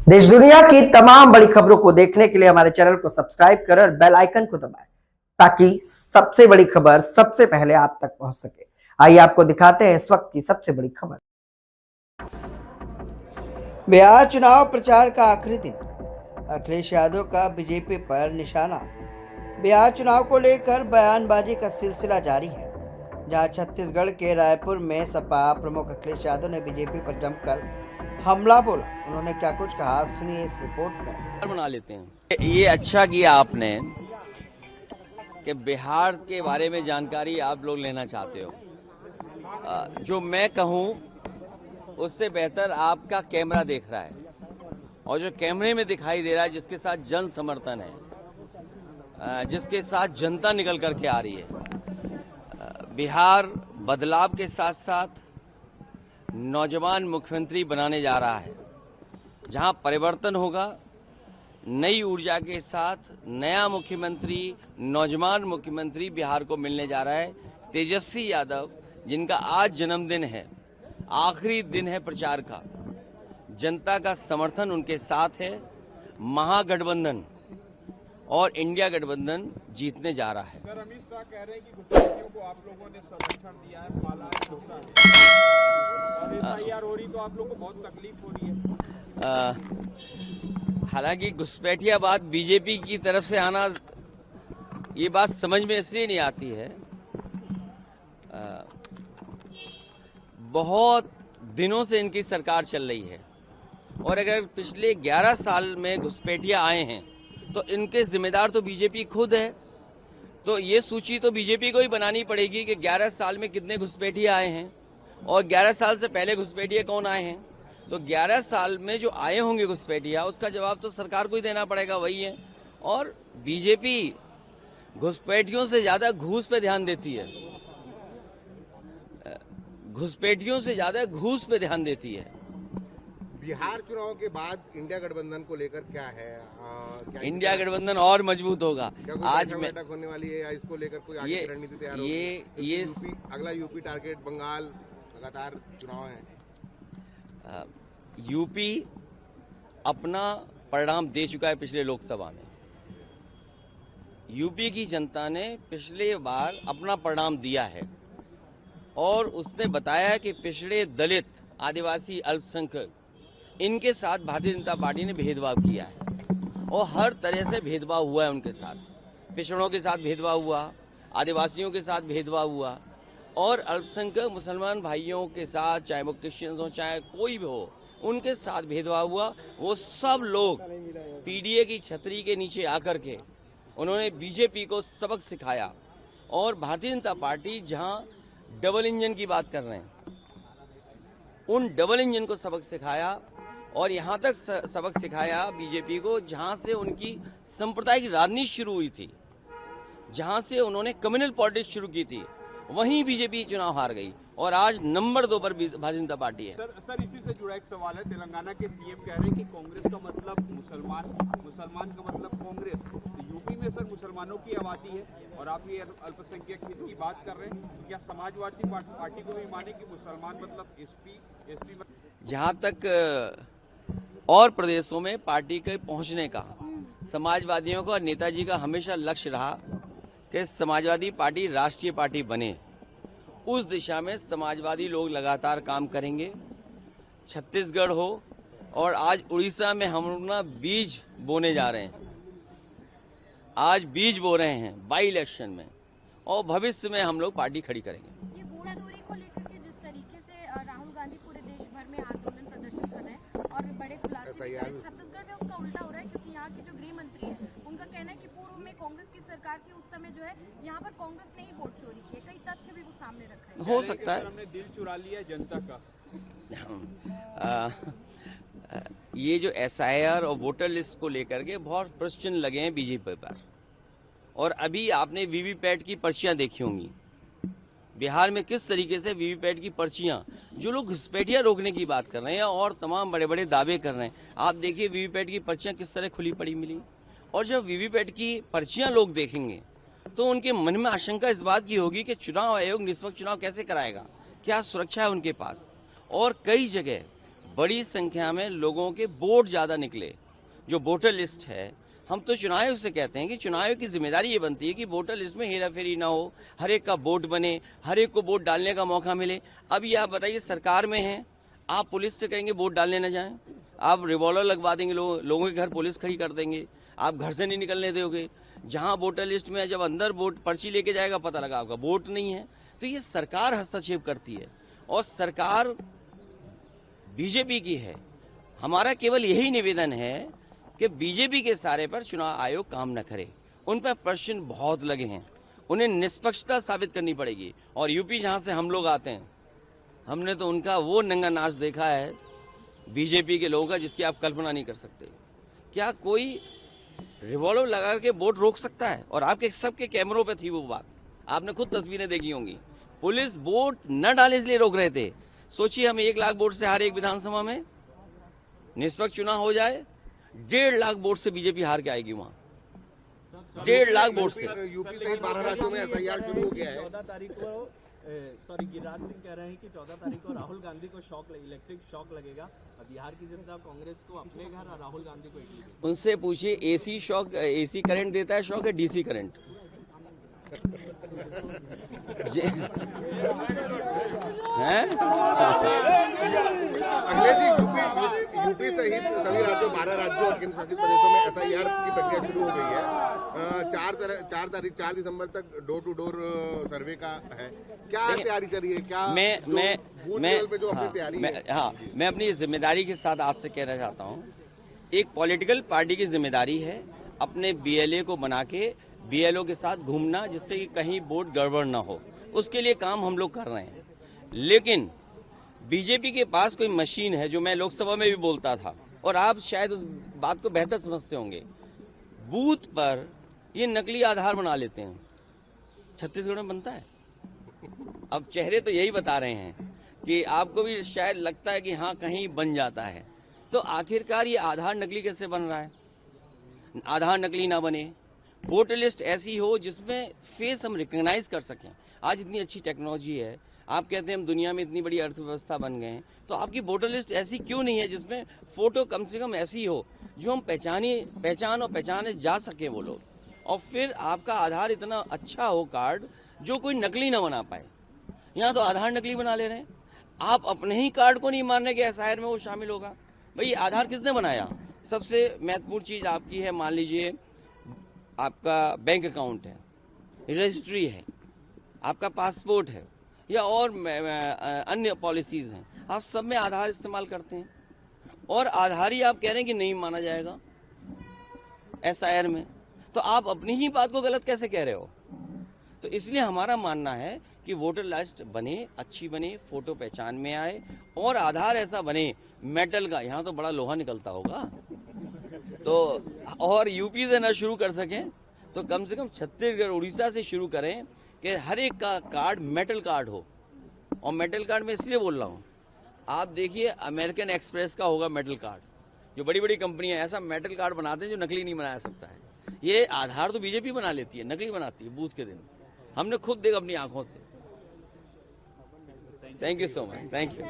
देश दुनिया की तमाम बड़ी खबरों को देखने के लिए हमारे चैनल को सब्सक्राइब करें और बेल आइकन को दबाएं ताकि सबसे बड़ी खबर सबसे पहले आप तक पहुंच सके। आइए आपको दिखाते हैं इस वक्त की सबसे बड़ी खबर। बिहार चुनाव प्रचार का आखिरी दिन, अखिलेश यादव का बीजेपी पर निशाना। बिहार चुनाव को लेकर बयानबाजी का सिलसिला जारी है, जहां छत्तीसगढ़ के रायपुर में सपा प्रमुख अखिलेश यादव ने बीजेपी पर जमकर हमला बोला। उन्होंने क्या कुछ कहा, सुनिए इस रिपोर्ट में। बना लेते हैं। ये अच्छा किया आपने कि बिहार के बारे में जानकारी आप लोग लेना चाहते हो। जो मैं कहूँ उससे बेहतर आपका कैमरा देख रहा है, और जो कैमरे में दिखाई दे रहा है, जिसके साथ जन समर्थन है, जिसके साथ जनता निकल करके आ रही है। बिहार बदलाव के साथ साथ नौजवान मुख्यमंत्री बनाने जा रहा है, जहां परिवर्तन होगा। नई ऊर्जा के साथ नया मुख्यमंत्री, नौजवान मुख्यमंत्री बिहार को मिलने जा रहा है। तेजस्वी यादव, जिनका आज जन्मदिन है, आखिरी दिन है प्रचार का, जनता का समर्थन उनके साथ है। महागठबंधन और इंडिया गठबंधन जीतने जा रहा है। सर, अमित शाह कह रहे हैं कि घुसपैठियों को आप लोगों ने संरक्षण दिया है, पाला है, पोसा है, और एफआईआर हो रही तो आप लोग को बहुत तकलीफ हो रही है। हालांकि घुसपैठिया बात बीजेपी की तरफ से आना, ये बात समझ में इसलिए नहीं आती है। बहुत दिनों से इनकी सरकार चल रही है, और अगर पिछले 11 साल में घुसपैठिया आए हैं तो इनके जिम्मेदार तो बीजेपी खुद है। तो ये सूची तो बीजेपी को ही बनानी पड़ेगी कि 11 साल में कितने घुसपैठिया आए हैं, और 11 साल से पहले घुसपैठिया कौन आए हैं। तो 11 साल में जो आए होंगे घुसपैठिया, उसका जवाब तो सरकार को ही देना पड़ेगा, वही है। और बीजेपी घुसपैठियों से ज्यादा घूस पे ध्यान देती है, घुसपैठियों से ज्यादा घूस पे ध्यान देती है। बिहार चुनाव के बाद इंडिया गठबंधन को लेकर क्या है? इंडिया गठबंधन और मजबूत होगा। आज बैठक होने वाली है, या इसको लेकर कोई आगे की रणनीति तैयार होगी? ये अगला यूपी टारगेट, बंगाल, लगातार चुनाव है। यूपी अपना परिणाम दे चुका है पिछले लोकसभा में। यूपी की जनता ने पिछले बार अपना परिणाम दिया है, और उसने बताया कि पिछड़े, दलित, आदिवासी, अल्पसंख्यक, इनके साथ भारतीय जनता पार्टी ने भेदभाव किया है, और हर तरह से भेदभाव हुआ है उनके साथ। पिछड़ों के साथ भेदभाव हुआ, आदिवासियों के साथ भेदभाव हुआ, और अल्पसंख्यक मुसलमान भाइयों के साथ, चाहे वो क्रिश्चियंस हो चाहे कोई भी हो, उनके साथ भेदभाव हुआ। वो सब लोग पीडीए की छतरी के नीचे आकर के उन्होंने बीजेपी को सबक सिखाया, और भारतीय जनता पार्टी जहां डबल इंजन की बात कर रहे हैं, उन डबल इंजन को सबक सिखाया, और यहां तक सबक सिखाया बीजेपी को, जहां से उनकी सांप्रदायिक राजनीति शुरू हुई थी, जहां से उन्होंने कम्युनल पॉलिटिक्स शुरू की थी, वहीं बीजेपी चुनाव हार गई, और आज नंबर 2 पर भारतीय जनता पार्टी है। सर, इसी से जुड़ा एक सवाल है। तेलंगाना के सीएम कह रहे हैं कि कांग्रेस का मतलब मुसलमान, मुसलमान का मतलब कांग्रेस। तो यूपी में सर मुसलमानों की आबादी है, और आप ये अल्पसंख्यक हित की बात कर रहे हैं, तो क्या समाजवादी पार्टी को भी माने कि मुसलमान मतलब एसपी मतलब? जहां तक और प्रदेशों में पार्टी के पहुंचने का समाजवादियों का और नेताजी का हमेशा लक्ष्य रहा कि समाजवादी पार्टी राष्ट्रीय पार्टी बने। उस दिशा में समाजवादी लोग लगातार काम करेंगे। छत्तीसगढ़ हो, और आज उड़ीसा में हम लोग ना बीज बोने जा रहे हैं, आज बीज बो रहे हैं बाई इलेक्शन में, और भविष्य में हम लोग पार्टी खड़ी करेंगे। ये बोरा चोरी को लेकर के जिस तरीके से राहुल गांधी पूरे देश भर में आंदोलन प्रदर्शन कर रहे हैं और बड़े खुलासे भी कर रहे हैं, छत्तीसगढ़ में उसका उल्टा हो रहा है, क्योंकि यहाँ के जो गृह मंत्री हैं, उनका कहना है कि पूर्व में कांग्रेस की सरकार की उस समय जो है यहाँ पर कांग्रेस ने ही वोट चोरी किए। कई तथ्य भी वो सामने रख रहे हैं। हो सकता है हमने दिल चुरा लिया जनता का। ये जो एसआईआर और वोटर लिस्ट को लेकर के बहुत प्रश्न लगे हैं बीजेपी पर, और अभी आपने वीवीपैट की पर्चियां देखी होंगी। बिहार में किस तरीके से वीवीपैट की पर्चियां, जो लोग घुसपैठिया रोकने की बात कर रहे हैं और तमाम बड़े बड़े दावे कर रहे हैं, आप देखिए वीवीपैट की पर्चियां किस तरह खुली पड़ी मिली। और जब वीवीपैट की पर्चियां लोग देखेंगे तो उनके मन में आशंका इस बात की होगी कि चुनाव आयोग निष्पक्ष चुनाव कैसे कराएगा, क्या सुरक्षा है उनके पास। और कई जगह बड़ी संख्या में लोगों के वोट ज़्यादा निकले। जो वोटर लिस्ट है, हम तो चुनाव आयोग से कहते हैं कि चुनाव आयोग की जिम्मेदारी ये बनती है कि वोटर लिस्ट में हेरा फेरी ना हो, हर एक का वोट बने, हर एक को वोट डालने का मौका मिले। अब ये आप बताइए, सरकार में हैं, आप पुलिस से कहेंगे वोट डालने ना जाएं, आप रिवॉल्वर लगवा देंगे, लोगों के घर पुलिस खड़ी कर देंगे, आप घर से नहीं निकलने दोगे। जहां वोटर लिस्ट में जब अंदर वोट पर्ची लेके जाएगा, पता लगा आपका वोट नहीं है। तो ये सरकार हस्तक्षेप करती है और सरकार बीजेपी की है। हमारा केवल यही निवेदन है कि बीजेपी के सारे पर चुनाव आयोग काम न करे। उन पर प्रश्न बहुत लगे हैं, उन्हें निष्पक्षता साबित करनी पड़ेगी। और यूपी जहां से हम लोग आते हैं, हमने तो उनका वो नंगा नाच देखा है बीजेपी के लोगों का, जिसकी आप कल्पना नहीं कर सकते। क्या कोई रिवॉल्वर लगा के वोट रोक सकता है? और आपके सबके कैमरों पे थी वो बात, आपने खुद तस्वीरें देखी होंगी। पुलिस वोट न डाले इसलिए रोक रहे थे। सोचिए, हम 1 लाख वोट से हारे एक विधानसभा में, निष्पक्ष चुनाव हो जाए, 1.5 लाख वोट से बीजेपी हार के आएगी वहां, 1.5 लाख वोट से। यूपी सहित 12 राज्यों में एसआईआर शुरू हो गया है। 14 तारीख को गिरिराज सिंह कह रहे हैं कि 14 तारीख को राहुल गांधी को इलेक्ट्रिक शॉक लगेगा। बिहार की जनता कांग्रेस को अपने घर और राहुल गांधी को इटली। उनसे पूछिए, एसी शॉक, एसी करंट देता है शॉक है डीसी करंट? हैं? अखिलेश जी, यूपी सहित सभी राज्यों 12 राज्यों और केंद्र शासित प्रदेशों में एसआईआर की प्रक्रिया शुरू हो गई है। 4 दिसंबर तक डोर टू डोर सर्वे का है। क्या तैयारी करिए? क्या मैं अपनी जिम्मेदारी के साथ आपसे कहना चाहता हूँ, एक पॉलिटिकल पार्टी की जिम्मेदारी है अपने बीएलए को बना के बीएलओ के साथ घूमना, जिससे कि कहीं वोट गड़बड़ ना हो। उसके लिए काम हम लोग कर रहे हैं। लेकिन बीजेपी के पास कोई मशीन है, जो मैं लोकसभा में भी बोलता था और आप शायद उस बात को बेहतर समझते होंगे, बूथ पर ये नकली आधार बना लेते हैं। छत्तीसगढ़ में बनता है। अब चेहरे तो यही बता रहे हैं कि आपको भी शायद लगता है कि हाँ, कहीं बन जाता है। तो आखिरकार ये आधार नकली कैसे बन रहा है? आधार नकली ना बने, वोटर लिस्ट ऐसी हो जिसमें फेस हम रिकॉग्नाइज कर सकें। आज इतनी अच्छी टेक्नोलॉजी है, आप कहते हैं हम दुनिया में इतनी बड़ी अर्थव्यवस्था बन गए हैं, तो आपकी वोटर लिस्ट ऐसी क्यों नहीं है जिसमें फोटो कम से कम ऐसी हो जो हम पहचाने जा सके वो लोग। और फिर आपका आधार इतना अच्छा हो कार्ड, जो कोई नकली ना बना पाए। यहाँ तो आधार नकली बना ले रहे हैं। आप अपने ही कार्ड को नहीं मान रहे कि एसआईआर में वो शामिल होगा। भाई, आधार किसने बनाया? सबसे महत्वपूर्ण चीज़ आपकी है, मान लीजिए आपका बैंक अकाउंट है, रजिस्ट्री है, आपका पासपोर्ट है, या और अन्य पॉलिसीज़ हैं, आप सब में आधार इस्तेमाल करते हैं। और आधार ही आप कह रहे हैं कि नहीं माना जाएगा एसआईआर में, तो आप अपनी ही बात को गलत कैसे कह रहे हो? तो इसलिए हमारा मानना है कि वोटर लिस्ट बने, अच्छी बने, फोटो पहचान में आए, और आधार ऐसा बने मेटल का, यहाँ तो बड़ा लोहा निकलता होगा, तो और यूपी से ना शुरू कर सकें तो कम से कम छत्तीसगढ़, उड़ीसा से शुरू करें कि हर एक का कार्ड मेटल कार्ड हो। और मेटल कार्ड में इसलिए बोल रहा हूँ, आप देखिए अमेरिकन एक्सप्रेस का होगा मेटल कार्ड, जो बड़ी बड़ी कंपनियां ऐसा मेटल कार्ड बनाते हैं जो नकली नहीं बनाया सकता है। ये आधार तो बीजेपी बना लेती है, नकली बनाती है बूथ के दिन, हमने खुद देखा अपनी आंखों से। Thank you so much, thank you.